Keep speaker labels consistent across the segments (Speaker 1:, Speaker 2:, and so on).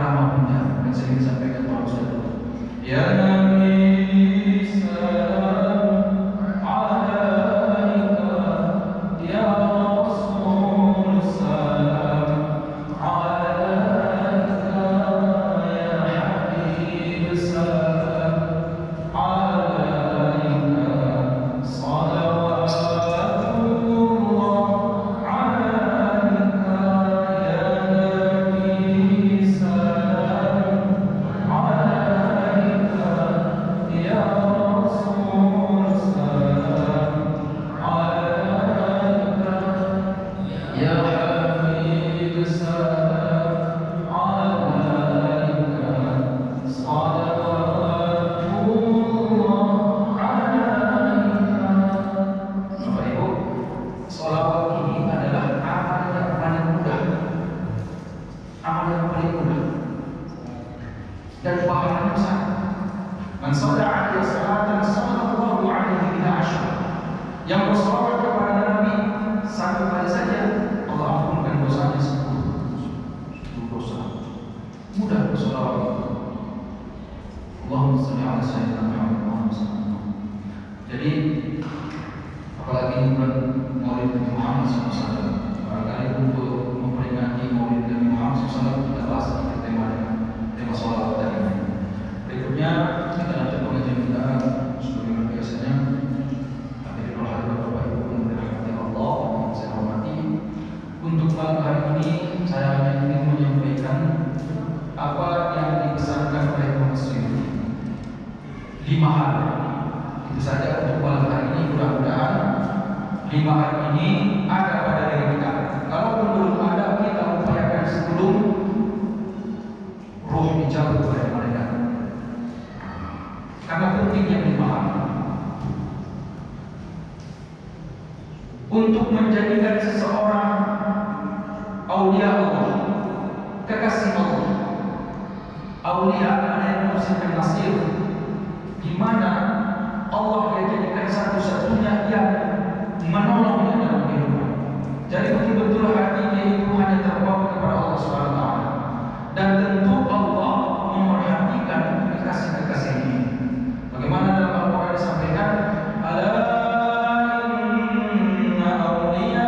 Speaker 1: ceramah punya yang sering disampaikan para ustaz. Ya Nabi salam alaika, ya Rasul salam alaika, ya Habib salam alaika, salawatullah alaika, ya Nabi salam alaika, ya Rasul salam alaika, ya Habib salam alaika, salawatullah alaika. Bapak Ibu, sholawat ini adalah amal yang paling mudah, amal yang paling mudah, dan pahalanya besar. Man shalla alaihi salatan sallallahu alaihi biha asyra. Yang bersolawat kepada Nabi satu kali saja, Allah ampunkan dosanya 10 dosa. Mudah bersolawat itu. Allahumma shalli ala sayyidina Muhammad wa ala sallam. Jadi apalagi ini bulan Maulid Nabi Muhammad SAW, barangkali untuk memperingati Maulid Nabi Muhammad SAW kita bahas sedikit tema sholawat tadi. Berikutnya kita lanjut pengajian kita sebagaimana biasanya. Hadirin rohani Bapak Ibu yang dirahmati Allah yang saya hormati, untuk malam hari ini saya hanya ingin menyampaikan apa yang dipesankan oleh Muslim 5 hal. Itu saja untuk malam hari ini. Mudah-mudahan 5 hal ini ada pada diri kita. Kalaupun belum ada, kita upayakan sebelum roh dicabut oleh mereka. Karena pentingnya 5 hal untuk menjadikan seseorang aulia Allah, kekasih Allah. Aulia ada yang menafsirkan nasir, di mana Allah yang jadikan satu-satunya yang menolongnya dalam kehidupan. Jadi betul-betul hatinya itu hanya terbawa kepada Allah Subhanahu wa taala. Dan tentu Allah memerhatikan kekasih-kekasih ini. Bagaimana dalam Al-Qur'an disampaikan, ala inna awliya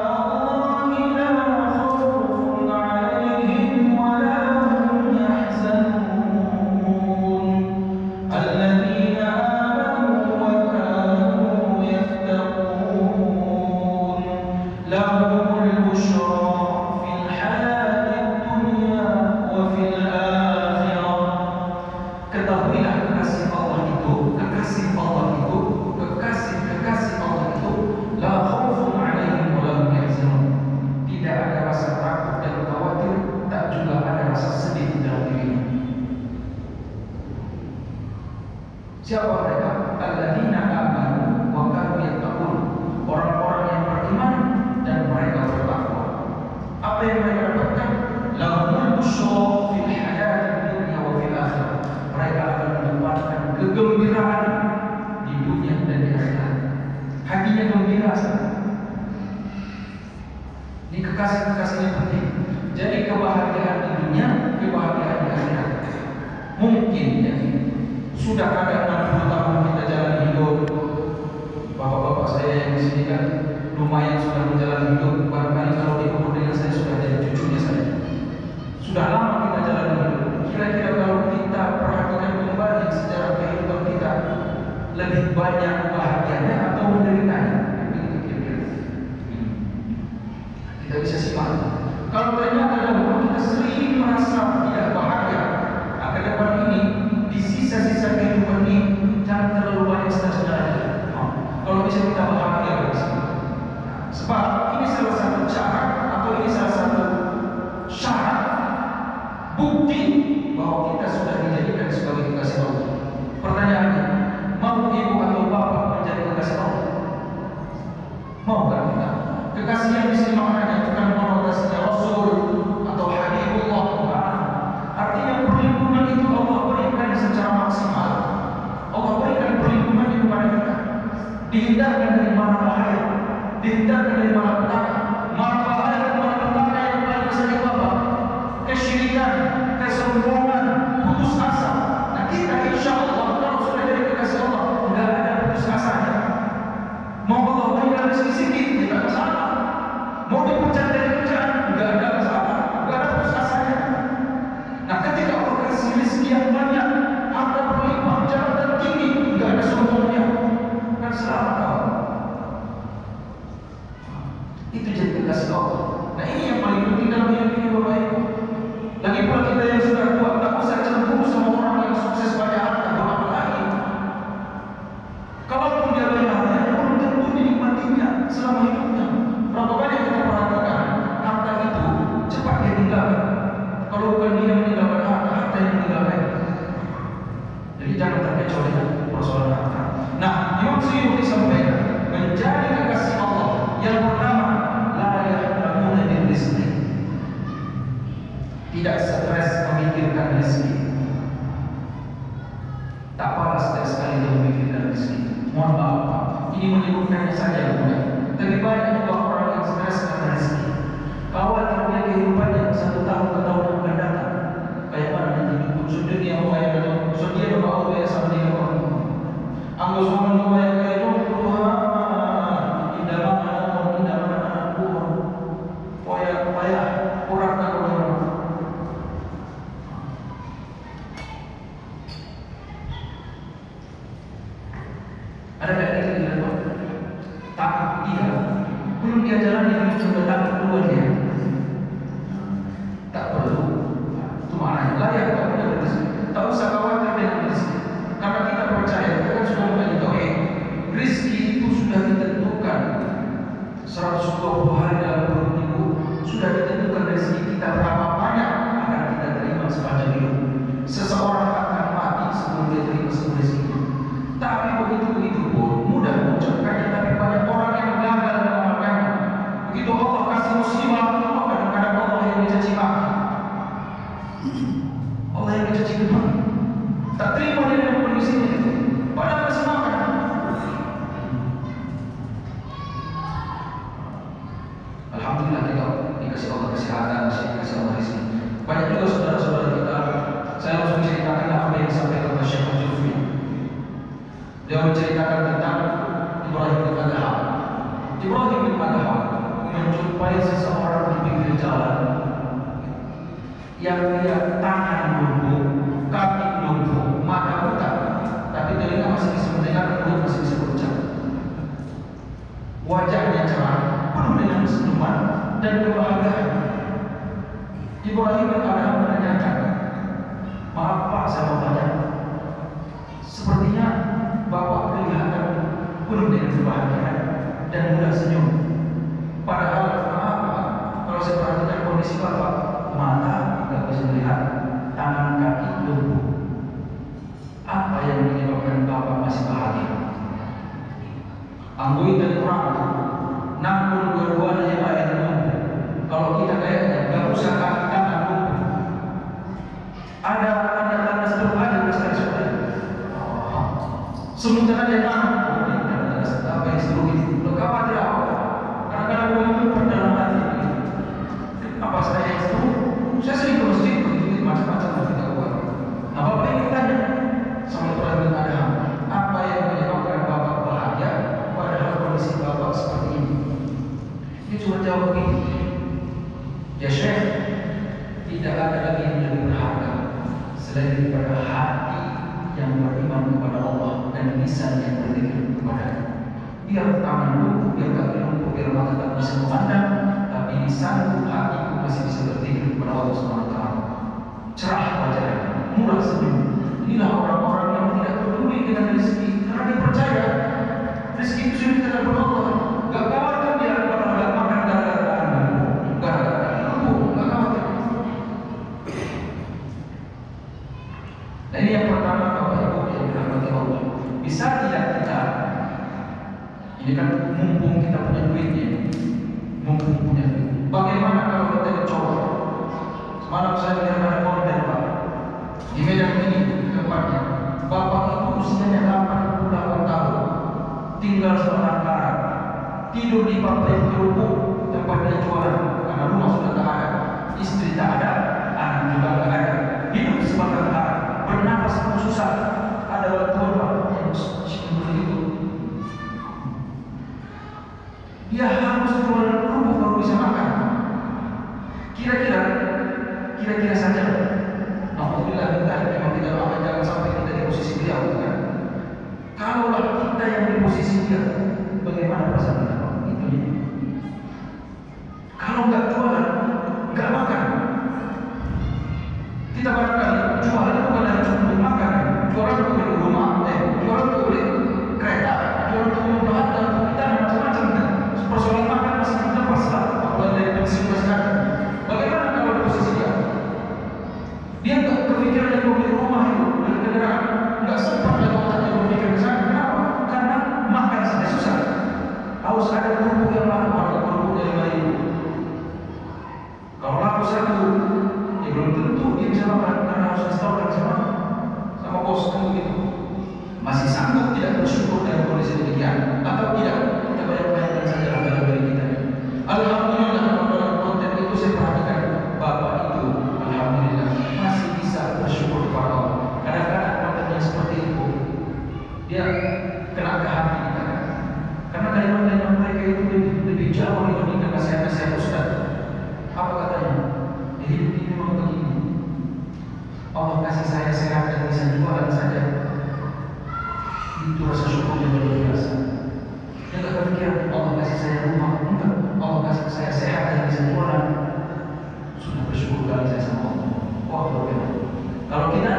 Speaker 1: Allahi la khawfun 'alaihim wa la hum yahzanun alladzina amanu wa kanu yattaqun lahumul bushra fil hayatid dunya wa fil akhirah. Ketahuilah kekasih Allah itu, kekasih Allah itu, kekasih Allah itu, la khaufun 'alaihim wa la hum yahzanun. Tidak ada rasa takut dan khawatir, tak juga ada rasa sedih dalam dirinya. Siapa mereka? Alladzina amanu wa kanu yattaqun. Orang-orang yang beriman dan mereka bertakwa. Apa yang mereka dapatkan? Lahumul busyra fil hayatid dunya wa fil akhirah. Mereka akan mendapatkan kegembiraan di dunia dan di akhirat. Hatinya gembira. Ini kekasih-kekasihnya penting. Jadi kebahagiaan di dunia, kebahagiaan di akhirat. Mungkin ya, sudah ada 60 tahun kita jalan hidup. Bapak-bapak saya yang di sini kan lumayan sudah menjalani hidup. Barangkali kalau diukur dengan saya sudah jadi cucunya saya. Sudah lama kita jalan hidup. Kira-kira kalau kita perhatikan kembali sejarah kehidupan kita, lebih banyak bahagianya atau menderitanya? Begitu kira-kira. Kita bisa simak. Kalau ternyata dahulu kita sering merasa tidak bahagia, akan depan ini di sisa-sisa kehidupan ini jangan terlalu banyak sedar-sedar. Kalau bisa kita bahagia di sini. Sebab ini salah satu cara atau ini salah satu syarat bukti bahwa kita sudah dijadikan sebagai kekasih Allah. Pertanyaannya, mau ibu atau bapak menjadi kekasih Allah? Mau kan kita? Kekasih yang di sini maknanya bukan konotasinya Rasul atau Habibullah. Artinya perlindungan itu Allah berikan secara maksimal. Allah berikan perlindungan kepada kita. Dihindarkan dari mara bahaya, dihindarkan dari mara petaka. Mara bahaya dan mara petaka yang paling besar itu apa? Kesyirikan. kesyirikan, kesombongan, putus asa. Nah kita insya Allah kalau sudah jadi kekasih Allah, nggak ada putus asanya. Mau Allah berikan rezeki sedikit, tidak masalah. Mau dipecat dari kerjaan, nggak ada masalah, nggak ada putus asanya. Nah ketika Allah kasih rezeki yang banyak, harta berlimpah, jabatan tinggi, nggak ada sombongnya, kan selamat kau. Itu jadi kekasih Allah. Nah ini yang paling penting dalam hidup ini Bapak Ibu. Lagi pula kita yang sudah kuat, tak usah cemburu sama orang yang sukses banyak harta, apa lagi. Kalaupun dia banyak harta, belum tentu dinikmatinya selama hidupnya. Berapa banyak kita perhatikan harta itu cepat dia tinggalkan. Kalau bukan dia meninggalkan harta, harta yang meninggalkan. Jadi jangan terkecoh dengan persoalan harta. Nah, Imam Suyuti sampaikan menjadi kekasih Allah yang pertama tidak stres memikirkan rezeki. Tak pernah stres sekali dia memikirkan rezeki. Mohon maaf, ini menyebutkannya saja yang mudah. Lebih banyak juga orang yang stres karena rezeki. Khawatir dia kehidupannya 1 tahun ke tahun yang akan datang. Kayak mana nanti sudah dia mau bayar atau sudah dia berbawa bayar sama dia orang. Anggur semua mau bayar kayak itu Tuhan. Indah mana Tuhan. Payah orang tak boleh. Ada tak ini dia tak dia belum dia jalan dia sudah takut keluar dia. Tak perlu. Itu maknanya layak tak punya rezeki. Tak usah khawatir dengan rezeki. Karena kita percaya kita kan sudah mulai tauhid. Rezeki itu sudah ditentukan 120 hari dalam perut ibu. Sudah ditentukan rezeki kita berapa banyak akan kita terima sepanjang hidup. Seseorang akan mati sebelum dia terima semua rezeki. Tapi begitu pun mudah mengucapkannya, tapi banyak orang yang gagal mengamalkannya. Begitu Allah kasih musibah, kadang-kadang Allah yang mencaci maki. Allah yang mencaci maki. Tak terima dia dengan kondisinya. Padahal masih makan. Alhamdulillah kita dikasih Allah kesehatan, dikasih Allah rezeki. Banyak juga saudara-saudara kita. Saya langsung ceritakan apa yang disampaikan oleh Syekh Al-Jufri. Dia menceritakan tentang Ibrahim bin Adham. Ibrahim bin Adham menjumpai seseorang di pinggir jalan yang dia tangan lumpuh, kaki lumpuh, mata buta, tapi telinga masih bisa mendengar, mulut masih bisa berucap. Wajahnya cerah, penuh dengan senyuman dan kebahagiaan. Ibrahim bin Adham menanyakan, maaf Pak, saya mau tanya, sepertinya Bapak kelihatan penuh dengan kebahagiaan dan mudah senyum. Padahal maaf Pak, kalau saya perhatikan kondisi Bapak, mata tidak bisa melihat, tangan kaki lumpuh. Apa yang menyebabkan Bapak masih bahagia? Anggui dan kurang, namun dua-duanya yang lumpuh. Kalau kita kayaknya nggak usah kaki tangan lumpuh. Ada tanda-tanda seluruh aja besar-besar. Sementara dia tahu apa yang seluruh ini. Lo khawatir apa? Kadang-kadang orang itu dalam hati. Apa saya yang seluruh? Saya sering ke masjid begitu macam-macam yang kita buat. Nah Bapak ingin tanya sama Ibrahim bin Adham, apa yang menyebabkan Bapak bahagia padahal kondisi Bapak seperti ini? Dia cuma jawab begini. Ya Syekh, tidak ada lagi yang lebih berharga selain daripada hati yang beriman kepada Allah dan lisan yang berzikir kepada-Nya. Biar tangan lumpuh, biar kaki lumpuh, biar mata tak bisa memandang, tapi lisanku, hatiku masih bisa berzikir kepada Allah SWT. Cerah wajahnya, murah senyum. Inilah orang-orang yang tidak peduli dengan rezeki, karena dia percaya rezeki itu sudah ditentukan oleh Allah. Gak khawatir dia kalau gak makan gara-gara tangan lumpuh, gara-gara kaki lumpuh, gak khawatir. Nah ini yang pertama Bapak Ibu yang dirahmati Allah. Bisa tidak kita, ini kan mumpung kita punya duitnya, mumpung punya duit. Bagaimana kalau kita dicoba? Semalam saya melihat ada konten Pak di Medan ini tempatnya. Bapak itu usianya 88 tahun, tinggal seorang karat, tidur di pantai Kerupuk tempat dia jualan karena rumah sudah tak ada, istri tak ada, anak juga nggak ada, hidup sebatang kara, bernapas pun susah. Ada bantuan Pak yang seperti itu. Dia harus jual kerupuk baru bisa makan. Kira-kira saja. Alhamdulillah kita memang kita doakan jangan sampai kita di posisi beliau, kan? Kalaulah kita yang di posisi dia, bagaimana perasaan kita? Itu dia. Kalau nggak jualan, nggak makan. Kita barangkali jualan bukan hanya untuk makan, jualan untuk beli rumah, jualan untuk beli kereta, jualan untuk beli bahan dan untuk kita macam-macam. Persoalan makan masih kita pasrah, apalagi dari pensiun sekarang. Bagaimana kalau di posisi dia? Dia nggak berpikiran lagi beli rumah itu, beli kendaraan, nggak sempat lagi otaknya berpikir ke sana. Kenapa? Karena makan saja susah. Harus ada kerupuk yang laku, harga kerupuknya 5.000. Kalau laku satu, ya belum tentu dia bisa makan karena harus disetorkan sama bos kan begitu. Masih sanggup tidak bersyukur dalam kondisi demikian atau tidak? Kita bayangkan saja dalam diri kita. Alhamdulillah dalam konten itu saya perhatikan bapak itu, alhamdulillah masih bisa bersyukur kepada Allah. Kadang-kadang kontennya seperti itu dia kena ke hati kita, karena kalimat-kalimat mereka itu lebih jauh dibandingkan nasihat-nasihat Ustaz. Apa katanya? Hidup ini memang begini. Allah kasih saya sehat dan bisa jualan saja. Itu rasa syukurnya luar biasa. Dia tak berpikir Allah kasih saya rumah, enggak. Allah kasih saya sehat dan bisa jualan. Sudah bersyukur kali saya sama Allah. Wah, berbeda. Kalau kita